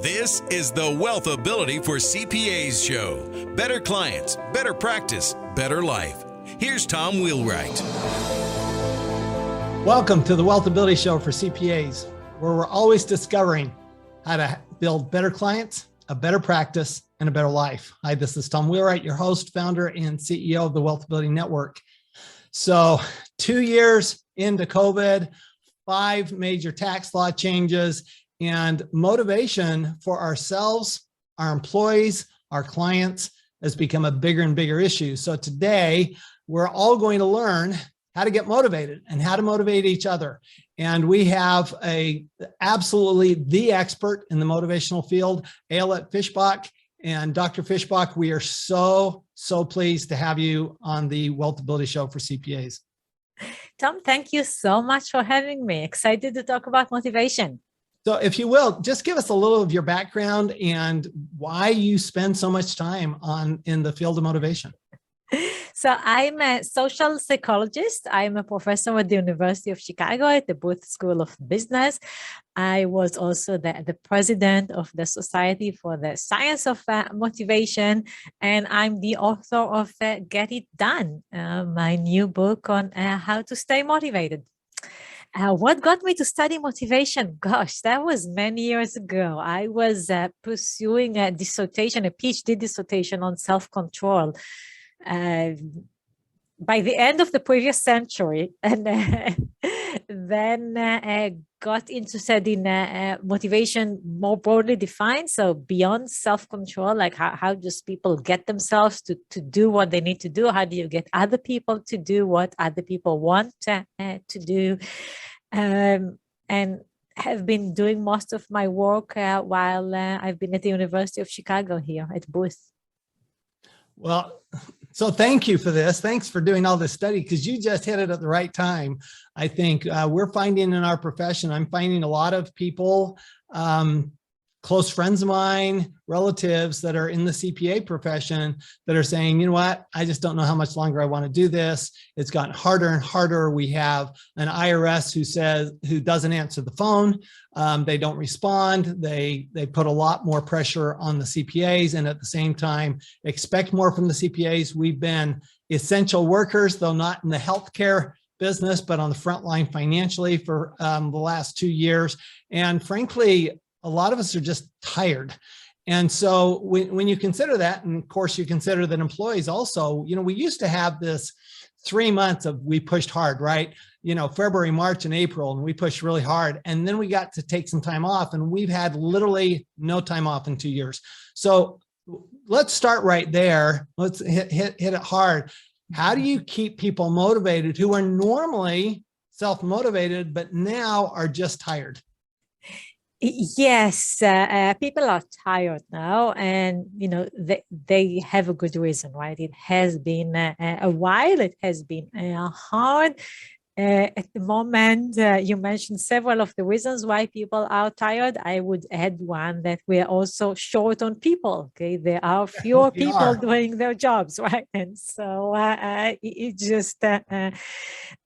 This is the WealthAbility for CPAs show. Better clients, better practice, better life. Here's Tom Wheelwright. Welcome to the WealthAbility show for CPAs, where we're always discovering how to build better clients, a better practice, and a better life. Hi, this is Tom Wheelwright, your host, founder, and CEO of the WealthAbility Network. So 2 years into COVID, 5 major tax law changes, and motivation for ourselves, our employees, our clients has become a bigger and bigger issue. So today, we're all going to learn how to get motivated and how to motivate each other. And we have absolutely the expert in the motivational field, Ayelet Fishbach. And Dr. Fishbach, we are so pleased to have you on the WealthAbility show for CPAs. Tom, thank you so much for having me. Excited to talk about motivation. So if you will, just give us a little of your background and why you spend so much time in the field of motivation. So I'm a social psychologist. I'm a professor at the University of Chicago at the Booth School of Business. I was also the president of the Society for the Science of Motivation, and I'm the author of Get It Done, my new book on how to stay motivated. What got me to study motivation? Gosh, that was many years ago. I was pursuing a PhD dissertation on self-control. By the end of the previous century, and then got interested in motivation more broadly defined. So beyond self-control, like how just people get themselves to do what they need to do? How do you get other people to do what other people want to do? And have been doing most of my work while I've been at the University of Chicago here at Booth. Well, so thank you for this. Thanks for doing all this study, because you just hit it at the right time. I think we're finding in our profession, I'm finding a lot of people, close friends of mine, relatives that are in the CPA profession that are saying, you know what, I just don't know how much longer I want to do this. It's gotten harder and harder. We have an IRS who doesn't answer the phone. They don't respond. They put a lot more pressure on the CPAs, and at the same time, expect more from the CPAs. We've been essential workers, though not in the healthcare business, but on the front line financially for the last 2 years. And frankly, a lot of us are just tired. And so when you consider that, and of course you consider that employees also, we used to have this 3 months of we pushed hard, right? February, March, and April, and we pushed really hard. And then we got to take some time off, and we've had literally no time off in 2 years. So let's start right there. Let's hit it hard. How do you keep people motivated who are normally self-motivated, but now are just tired? Yes, people are tired now, and they have a good reason, right? It has been a while. It has been hard. At the moment, you mentioned several of the reasons why people are tired. I would add one, that we are also short on people. Okay, there are fewer people doing their jobs, right? And so it's just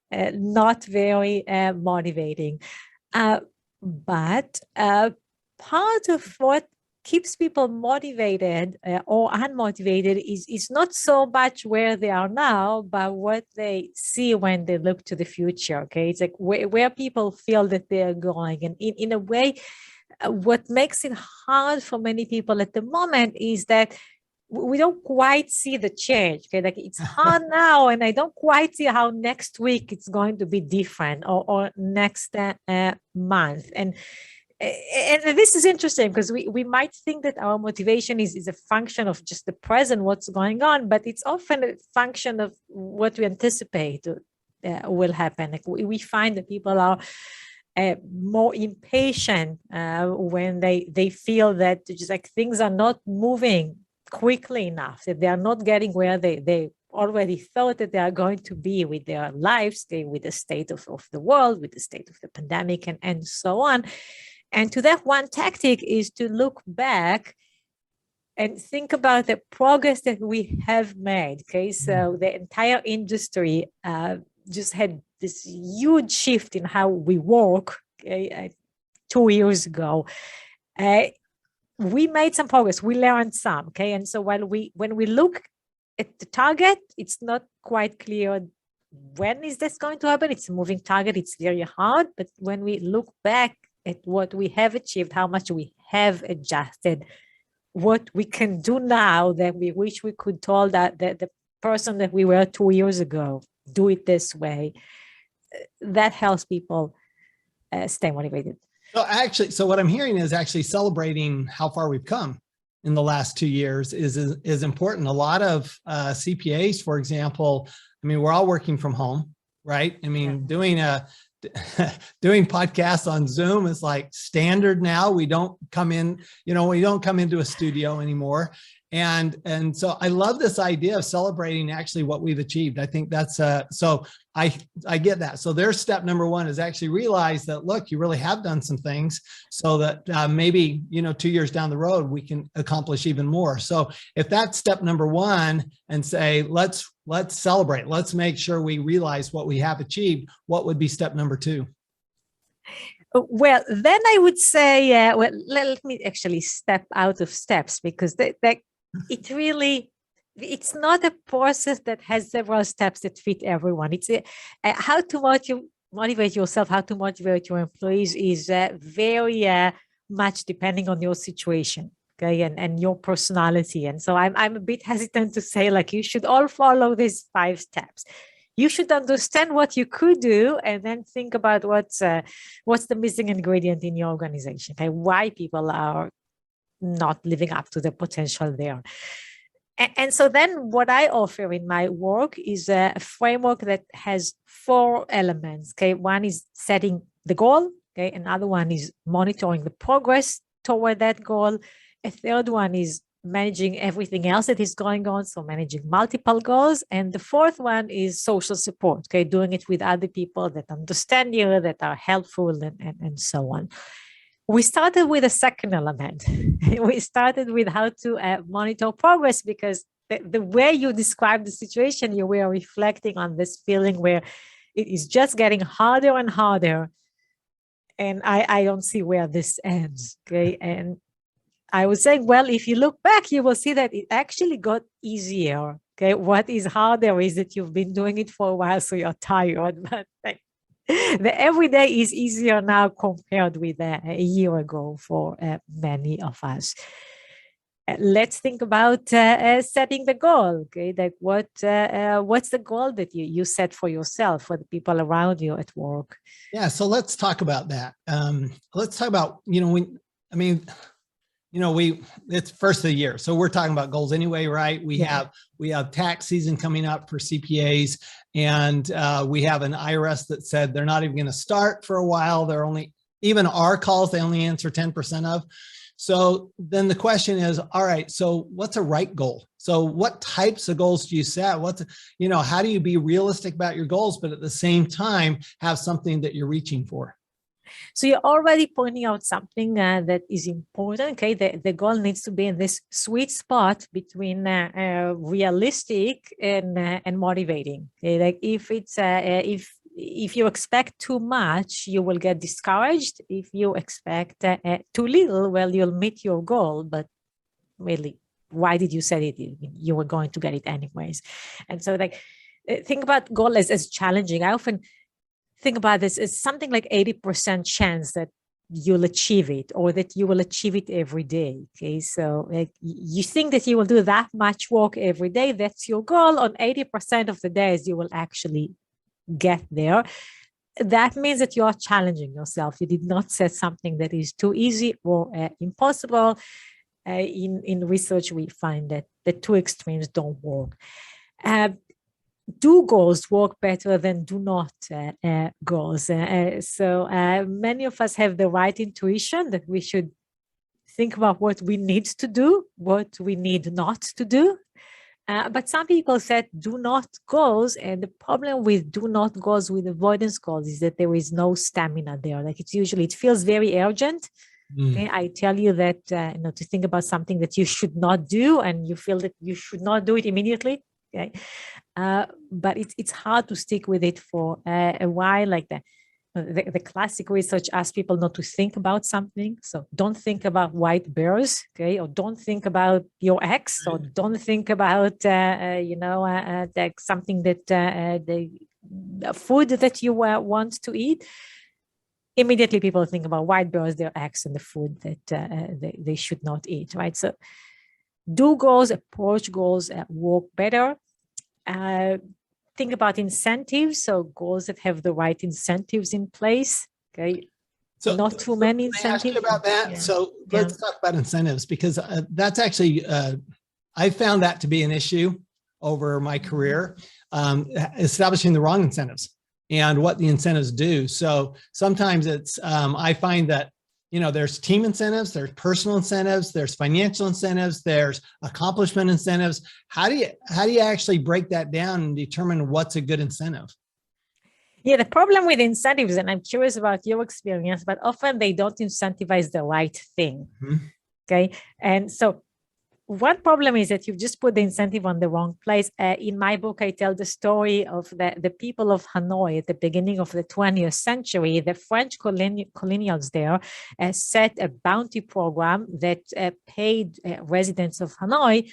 not very motivating. But part of what keeps people motivated or unmotivated is not so much where they are now, but what they see when they look to the future. Okay, it's like where people feel that they are going. And in a way, what makes it hard for many people at the moment is that we don't quite see the change. Okay, like it's hard now, and I don't quite see how next week it's going to be different, or next month. And this is interesting, because we might think that our motivation is a function of just the present, what's going on, but it's often a function of what we anticipate will happen. Like we find that people are more impatient when they feel that just like things are not moving quickly enough, that they are not getting where they already thought that they are going to be with their lives, with the state of the world, with the state of the pandemic, and so on. And to that, one tactic is to look back and think about the progress that we have made. Okay, so the entire industry just had this huge shift in how we work. Okay, 2 years ago. we made some progress. We learned some. Okay. And so when we look at the target, it's not quite clear when is this going to happen. It's a moving target. It's very hard. But when we look back at what we have achieved, how much we have adjusted, what we can do now that we wish we could tell that the person that we were 2 years ago, do it this way, that helps people stay motivated. So what I'm hearing is actually celebrating how far we've come in the last 2 years is important. A lot of CPAs, for example, I mean, we're all working from home, right? I mean, doing podcasts on Zoom is like standard now. We don't come in, we don't come into a studio anymore. And so I love this idea of celebrating actually what we've achieved. I think that's so I get that. So there's step number one is actually realize that, look, you really have done some things so that maybe, 2 years down the road, we can accomplish even more. So if that's step number one and say, let's celebrate, let's make sure we realize what we have achieved, what would be step number two? Well, then I would say, let me actually step out of steps, because it's not a process that has several steps that fit everyone. It's how to motivate yourself, how to motivate your employees is very much depending on your situation, okay, and your personality. And so I'm a bit hesitant to say like you should all follow these 5 steps. You should understand what you could do and then think about what's the missing ingredient in your organization, okay? Why people are not living up to their potential there. And so then what I offer in my work is a framework that has 4 elements, okay? One is setting the goal, okay? Another one is monitoring the progress toward that goal. A third one is managing everything else that is going on, so managing multiple goals. And the fourth one is social support, okay, doing it with other people that understand you, that are helpful, and so on. We started with a second element. We started with how to monitor progress, because the way you described the situation, you were reflecting on this feeling where it is just getting harder and harder, and I don't see where this ends, okay? And I was saying, well, if you look back, you will see that it actually got easier. Okay, what is harder is that you've been doing it for a while, so you're tired. But the everyday is easier now compared with a year ago for many of us. Let's think about setting the goal. Okay, like what's the goal that you set for yourself, for the people around you at work? Yeah, so let's talk about that. Let's talk about it's first of the year, so we're talking about goals anyway, right? We have tax season coming up for CPAs, and we have an IRS that said they're not even going to start for a while. They're only, even our calls, they only answer 10% of. So then the question is, all right, so what's a right goal? So what types of goals do you set? How do you be realistic about your goals, but at the same time have something that you're reaching for? So you're already pointing out something that is important. Okay, the goal needs to be in this sweet spot between realistic and motivating. Okay? Like if it's if you expect too much, you will get discouraged. If you expect too little, well, you'll meet your goal, but really, why did you set it? You were going to get it anyways. And so, like, think about goal as challenging. I often think about this as something like 80% chance that you'll achieve it, or that you will achieve it every day. Okay, so like you think that you will do that much work every day, that's your goal. On 80% of the days, you will actually get there. That means that you are challenging yourself. You did not set something that is too easy or impossible. In research, we find that the two extremes don't work. Do goals work better than do not goals? So many of us have the right intuition that we should think about what we need to do, what we need not to do. But some people said do not goals, and the problem with do not goals, with avoidance goals, is that there is no stamina there. Like it feels very urgent. Okay, I tell you that to think about something that you should not do, and you feel that you should not do it immediately. Okay, but it's hard to stick with it for a while like that. the classic research asks people not to think about something. So don't think about white bears, okay? Or don't think about your ex, or don't think about, something that the food that you want to eat. Immediately people think about white bears, their ex, and the food that they should not eat, right? So do goals, approach goals, work better. Think about incentives, so goals that have the right incentives in place, okay? So not too many incentives. Can I ask you about that? Yeah. So let's talk about incentives, because that's actually, I found that to be an issue over my career, establishing the wrong incentives and what the incentives do. So sometimes it's, I find that, there's team incentives, there's personal incentives, there's financial incentives, there's accomplishment incentives. How do you actually break that down and determine what's a good incentive? Yeah, the problem with incentives, and I'm curious about your experience, but often they don't incentivize the right thing. Mm-hmm. Okay. And so one problem is that you've just put the incentive on the wrong place. In my book, I tell the story of the people of Hanoi at the beginning of the 20th century. The French colonials there set a bounty program that paid residents of Hanoi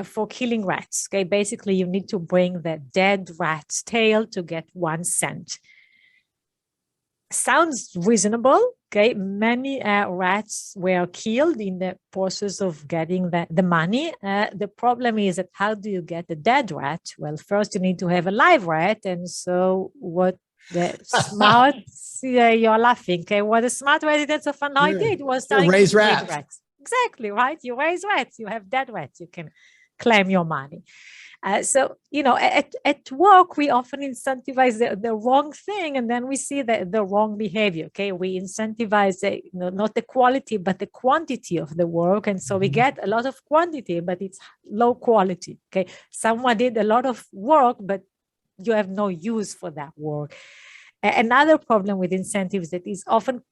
for killing rats. Okay, basically, you need to bring the dead rat's tail to get 1 cent. Sounds reasonable. Okay, many rats were killed in the process of getting the money. The problem is that how do you get a dead rat? Well, first you need to have a live rat. And so what the smart, you're laughing. Okay, what the smart residents of Hanoi did was raise rats. Exactly, right? You raise rats, you have dead rats, you can claim your money. So, at work, we often incentivize the wrong thing, and then we see the wrong behavior. Okay, we incentivize not the quality, but the quantity of the work. And so we get a lot of quantity, but it's low quality. Okay, someone did a lot of work, but you have no use for that work. Another problem with incentives that is often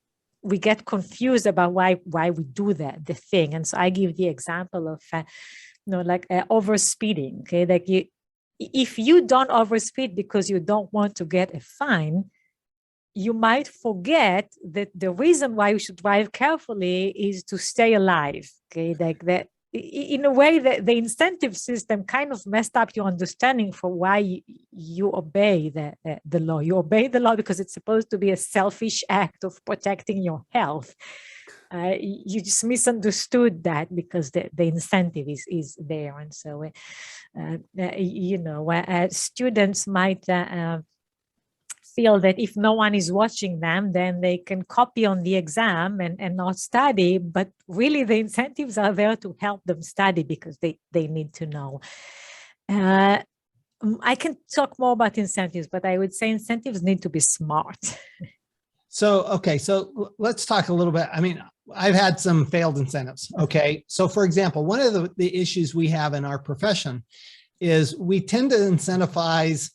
we get confused about why we do the thing. And so I give the example of overspeeding. Okay, like if you don't overspeed because you don't want to get a fine, you might forget that the reason why you should drive carefully is to stay alive. Okay, like that. In a way, the incentive system kind of messed up your understanding for why you obey the law. You obey the law because it's supposed to be a selfish act of protecting your health. You just misunderstood that because the incentive is there. And so, students might feel that if no one is watching them, then they can copy on the exam and not study. But really, the incentives are there to help them study because they need to know. I can talk more about incentives, but I would say incentives need to be smart. So let's talk a little bit. I mean, I've had some failed incentives. Okay. So for example, one of the issues we have in our profession is we tend to incentivize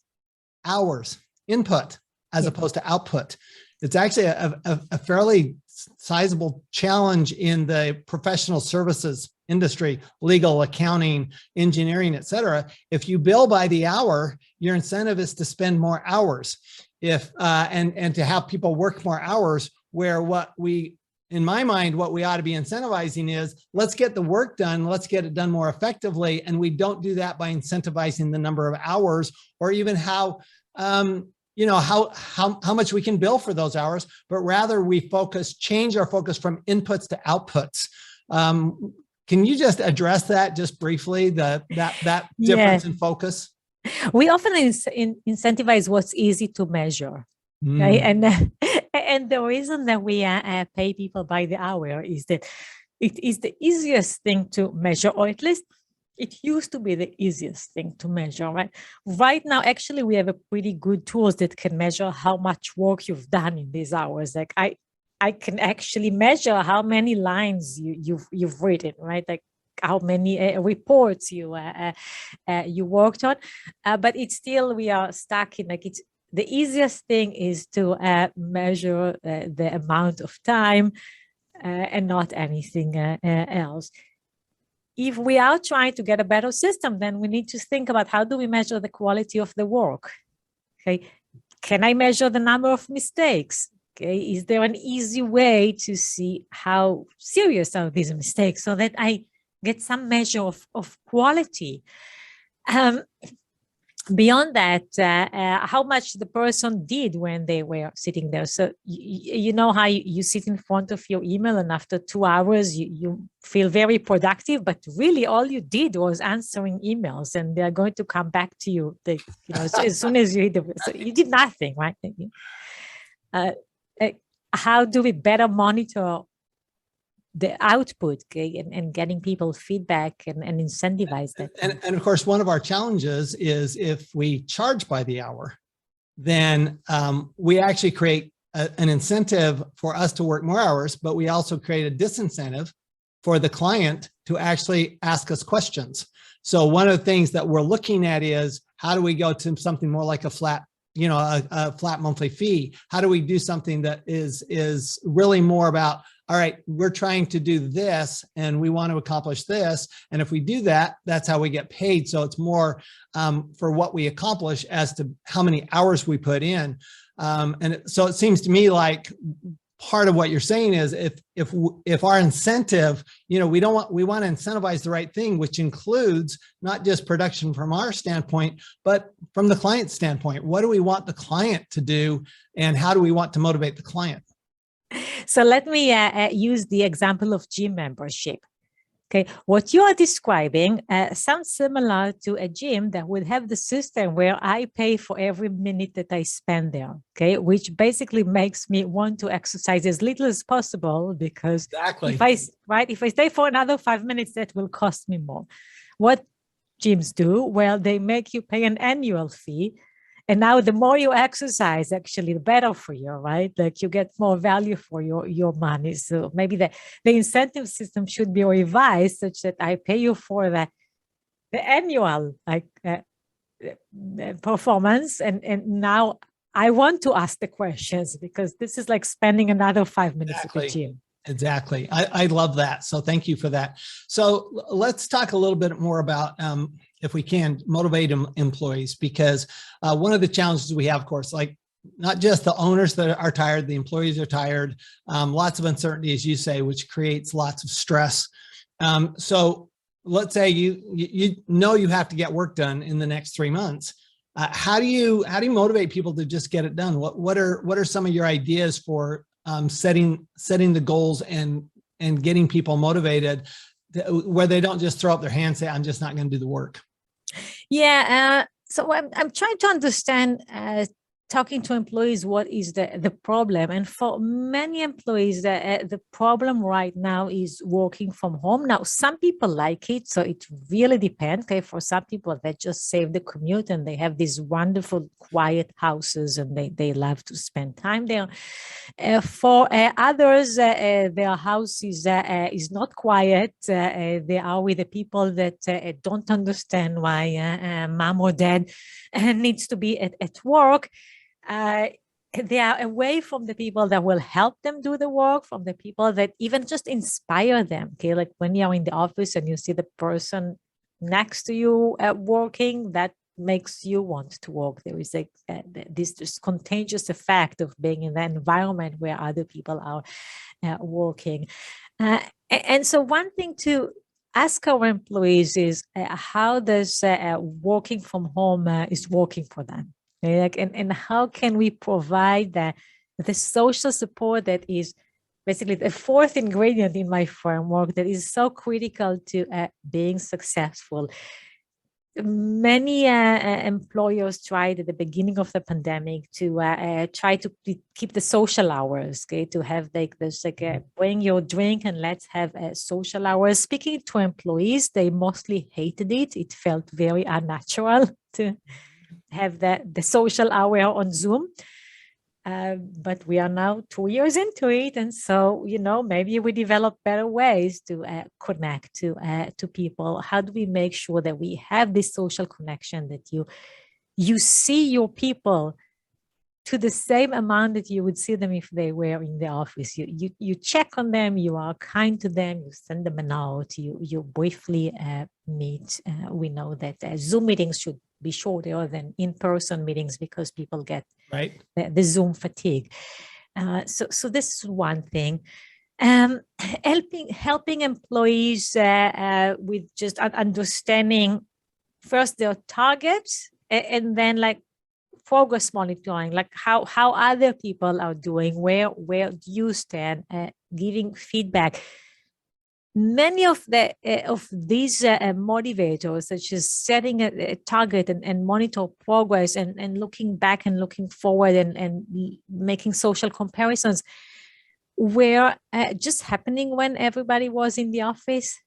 hours, input, as opposed to output. It's actually a fairly sizable challenge in the professional services industry, legal, accounting, engineering, et cetera. If you bill by the hour, your incentive is to spend more hours. And to have people work more hours, where in my mind, what we ought to be incentivizing is let's get the work done. Let's get it done more effectively. And we don't do that by incentivizing the number of hours or even how much we can bill for those hours, but rather we change our focus from inputs to outputs. Can you just address that just briefly, that difference in focus? We often incentivize what's easy to measure. Okay? And the reason that we pay people by the hour is that it is the easiest thing to measure, or at least it used to be the easiest thing to measure, right? Right now, actually, we have a pretty good tools that can measure how much work you've done in these hours. Like I can actually measure how many lines you've written, right? Like how many reports you worked on, but it's still, we are stuck in it's the easiest thing is to measure the amount of time and not anything else. If we are trying to get a better system, then we need to think about how do we measure the quality of the work? Okay, can I measure the number of mistakes? Okay, is there an easy way to see how serious are these mistakes so that I get some measure of quality? Beyond that, how much the person did when they were sitting there. So you know how you sit in front of your email and after 2 hours you feel very productive, but really all you did was answering emails, and they're going to come back to you, as soon as you hit so you did nothing, right? How do we better monitor the output, okay, and getting people feedback and incentivize that? And of course, one of our challenges is if we charge by the hour, then we actually create an incentive for us to work more hours, but we also create a disincentive for the client to actually ask us questions. So one of the things that we're looking at is, how do we go to something more like a flat, a flat monthly fee? How do we do something that is really more about, all right, we're trying to do this and we want to accomplish this. And if we do that, that's how we get paid. So it's more for what we accomplish as to how many hours we put in. So it seems to me like part of what you're saying is if our incentive, we want to incentivize the right thing, which includes not just production from our standpoint, but from the client's standpoint. What do we want the client to do, and how do we want to motivate the client? So let me use the example of gym membership. Okay, what you are describing sounds similar to a gym that would have the system where I pay for every minute that I spend there. Okay, which basically makes me want to exercise as little as possible, because exactly. if I stay for another 5 minutes, that will cost me more. What gyms do? Well, they make you pay an annual fee. And now the more you exercise, actually, the better for you, right? Like you get more value for your money. So maybe the incentive system should be revised such that I pay you for the annual performance. And now I want to ask the questions, because this is like spending another 5 minutes at the gym. Exactly. I love that. So thank you for that. So let's talk a little bit more about, if we can, motivate employees, because one of the challenges we have, of course, like not just the owners that are tired, the employees are tired, lots of uncertainty, as you say, which creates lots of stress. So let's say you know you have to get work done in the next 3 months. How do you motivate people to just get it done? What are some of your ideas for setting the goals and getting people motivated, where they don't just throw up their hands and say, I'm just not going to do the work? Yeah. So I'm trying to understand, talking to employees, what is the problem? And for many employees, the problem right now is working from home. Now, some people like it, so it really depends. Okay, for some people, they just save the commute and they have these wonderful, quiet houses, and they love to spend time there. For others, their house is not quiet. They are with the people that don't understand why mom or dad needs to be at work. They are away from the people that will help them do the work, from the people that even just inspire them. Okay, like when you're in the office and you see the person next to you working, that makes you want to work. There is this just contagious effect of being in the environment where other people are working. And so one thing to ask our employees is how does working from home is working for them? And how can we provide the social support that is basically the fourth ingredient in my framework that is so critical to being successful? Many employers tried at the beginning of the pandemic to try to keep the social hours, okay, to have like this, bring your drink and let's have social hours. Speaking to employees, they mostly hated it. It felt very unnatural to have the social hour on Zoom. But we are now 2 years into it. And so, maybe we develop better ways to connect to people. How do we make sure that we have this social connection, that you see your people to the same amount that you would see them if they were in the office? You check on them, you are kind to them, you send them a note, you briefly meet. We know that Zoom meetings should be shorter than in-person meetings because people get the Zoom fatigue. So this is one thing. Helping employees with just understanding first their targets, and then like progress monitoring, like how other people are doing, where do you stand, giving feedback. Many of these motivators, such as setting a target and monitor progress, and looking back and looking forward, and making social comparisons, were just happening when everybody was in the office,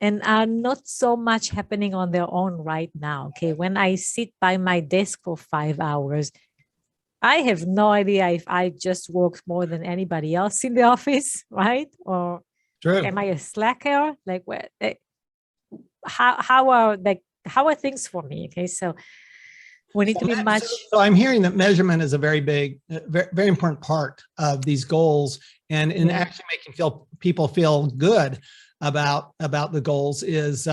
and are not so much happening on their own right now. Okay, when I sit by my desk for 5 hours, I have no idea if I just worked more than anybody else in the office, right? Or True. am I a slacker? Like, how are things for me? Okay, so we need to be much. So I'm hearing that measurement is a very big, very important part of these goals, and in actually making people feel good about the goals is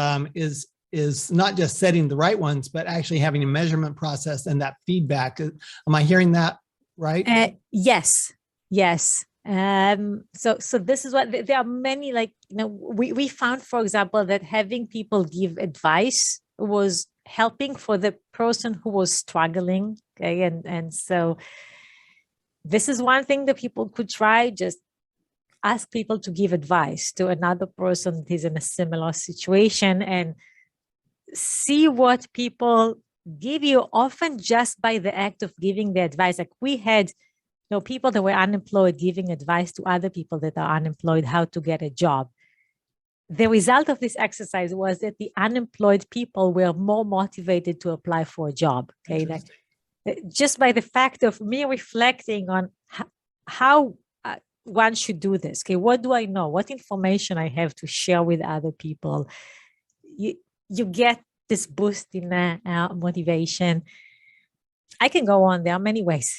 not just setting the right ones, but actually having a measurement process and that feedback. Am I hearing that right? Yes. So this is what there are many, like, we found, for example, that having people give advice was helping for the person who was struggling. Okay, and so this is one thing that people could try. Just ask people to give advice to another person that is in a similar situation, and see what people give you, often just by the act of giving the advice. Like, we had people that were unemployed giving advice to other people that are unemployed how to get a job. The result of this exercise was that the unemployed people were more motivated to apply for a job. Okay, like, just by the fact of me reflecting on how one should do this. Okay, what do I know? What information I have to share with other people? You get this boost in motivation. I can go on. There are many ways.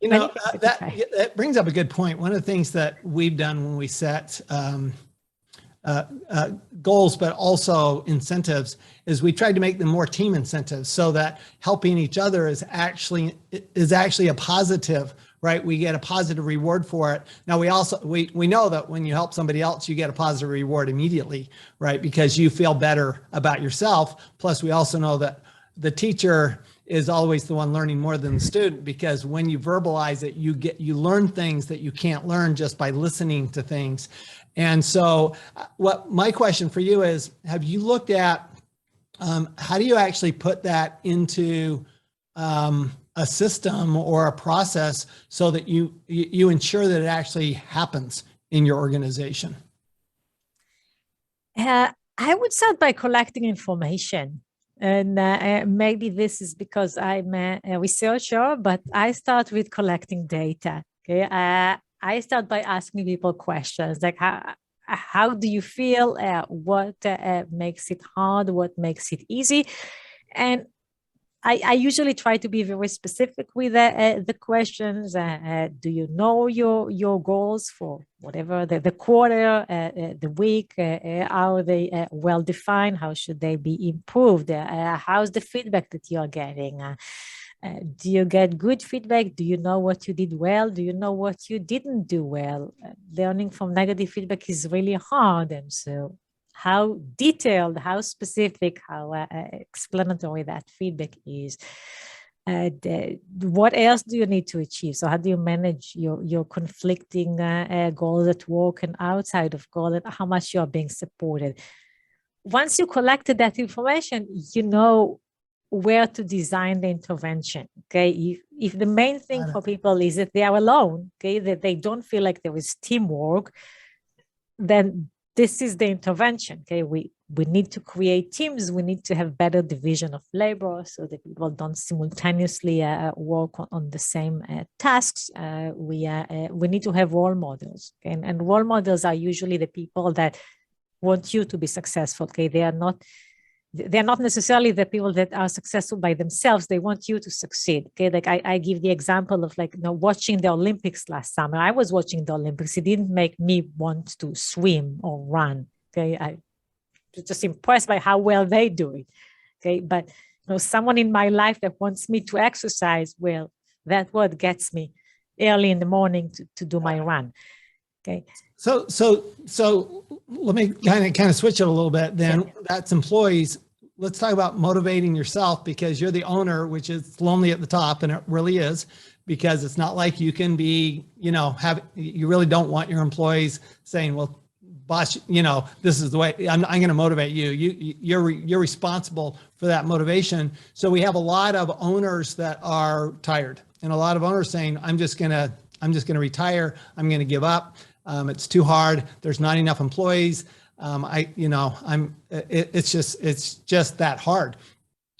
That brings up a good point. One of the things that we've done when we set goals, but also incentives, is we tried to make them more team incentives, so that helping each other is actually a positive, right? We get a positive reward for it. Now, we know that when you help somebody else, you get a positive reward immediately, right? Because you feel better about yourself. Plus, we also know that the teacher is always the one learning more than the student, because when you verbalize it, you learn things that you can't learn just by listening to things. And so what my question for you is, have you looked at how do you actually put that into a system or a process so that you ensure that it actually happens in your organization? I would start by collecting information. And maybe this is because I'm a researcher, but I start with collecting data. Okay, I start by asking people questions like, how do you feel? What makes it hard? What makes it easy? And I usually try to be very specific with the questions. Do you know your goals for whatever the quarter, the week? Are they well defined? How should they be improved? How's the feedback that you're getting? Do you get good feedback? Do you know what you did well? Do you know what you didn't do well? Learning from negative feedback is really hard, and so how detailed, how specific, how explanatory that feedback is. What else do you need to achieve? So how do you manage your conflicting goals at work and outside of goal, and how much you are being supported? Once you collected that information, you know where to design the intervention. Okay, if the main thing for people is that they are alone, okay, that they don't feel like there is teamwork, then this is the intervention. Okay, we need to create teams. We need to have better division of labor so that people don't simultaneously work on the same tasks. We need to have role models. Okay? And role models are usually the people that want you to be successful. Okay, they're not necessarily the people that are successful by themselves. They want you to succeed. Okay, like I give the example of, like, watching the Olympics last summer. I was watching the Olympics. It didn't make me want to swim or run. Okay, I was just impressed by how well they do it. Okay, but someone in my life that wants me to exercise, well, that's what gets me. early in the morning to do my run. Okay. So let me kind of switch it a little bit then. Yeah. That's employees. Let's talk about motivating yourself, because you're the owner, which is lonely at the top, and it really is, because it's not like you can be, you really don't want your employees saying, well, boss, this is the way I'm going to motivate you. You're responsible for that motivation. So we have a lot of owners that are tired, and a lot of owners saying, I'm just going to retire. I'm going to give up. It's too hard. There's not enough employees. It's just that hard.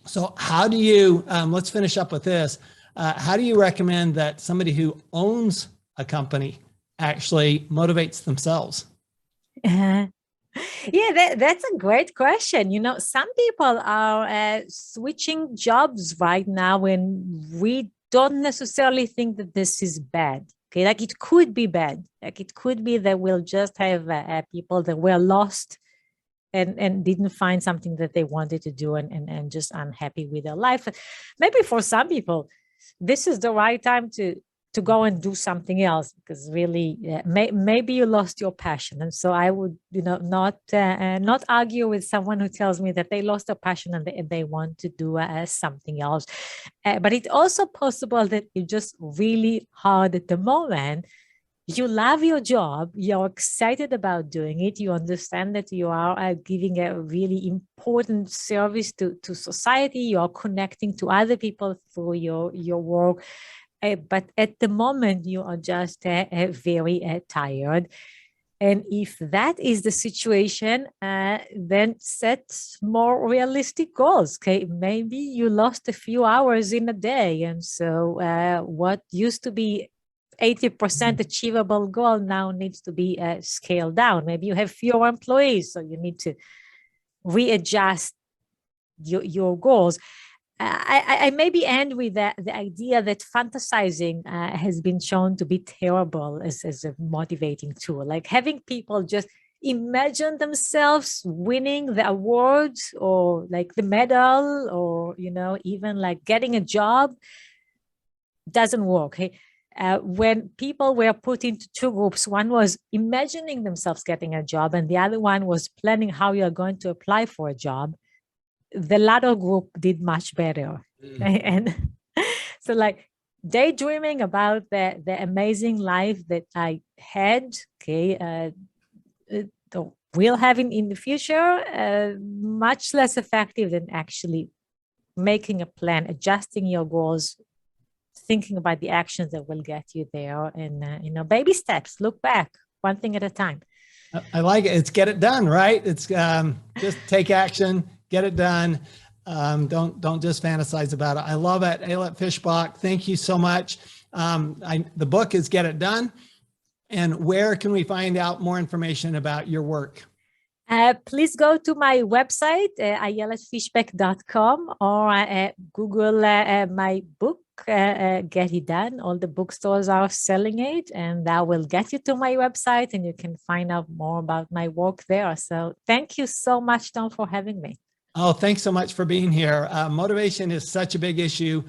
So how do you, let's finish up with this. How do you recommend that somebody who owns a company actually motivates themselves? Yeah, that's a great question. Some people are switching jobs right now, and we don't necessarily think that this is bad. Okay, like it could be bad. Like it could be that we'll just have people that were lost and didn't find something that they wanted to do and just unhappy with their life. Maybe for some people, this is the right time to go and do something else, because really maybe you lost your passion. And so I would not argue with someone who tells me that they lost their passion and they want to do something else. But it's also possible that you're just really hard at the moment. You love your job, you're excited about doing it, you understand that you are giving a really important service to society, you are connecting to other people through your work. But at the moment, you are just very tired. And if that is the situation, then set more realistic goals. Okay, maybe you lost a few hours in a day. And so what used to be 80% achievable goal now needs to be scaled down. Maybe you have fewer employees, so you need to readjust your goals. I maybe end with the idea that fantasizing has been shown to be terrible as a motivating tool. Like having people just imagine themselves winning the awards or like the medal or, even like getting a job doesn't work. Okay? When people were put into two groups, one was imagining themselves getting a job and the other one was planning how you're going to apply for a job. The latter group did much better. And so like daydreaming about the amazing life that I had, will have in the future, much less effective than actually making a plan, adjusting your goals, thinking about the actions that will get you there, and baby steps, look back, one thing at a time. I like it. It's get it done, right? It's just take action, get it done. Don't just fantasize about it. I love it. Ayelet Fishbach, thank you so much. The book is Get It Done. And where can we find out more information about your work? Please go to my website, ayeletfishbach.com, or Google my book, Get It Done. All the bookstores are selling it, and that will get you to my website, and you can find out more about my work there. So thank you so much, Tom, for having me. Oh, thanks so much for being here. Motivation is such a big issue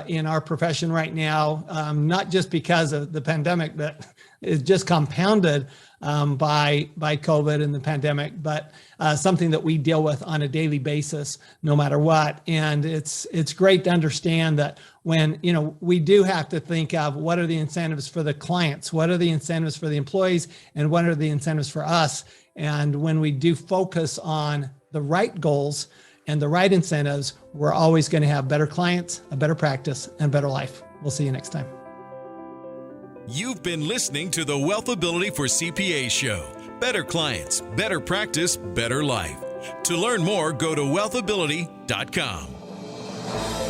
in our profession right now, not just because of the pandemic that is just compounded by COVID and the pandemic, but something that we deal with on a daily basis, no matter what. And it's great to understand that when, we do have to think of what are the incentives for the clients, what are the incentives for the employees, and what are the incentives for us. And when we do focus on the right goals and the right incentives, we're always going to have better clients, a better practice, and better life. We'll see you next time. You've been listening to the WealthAbility for CPAs show. Better clients, better practice, better life. To learn more, go to WealthAbility.com.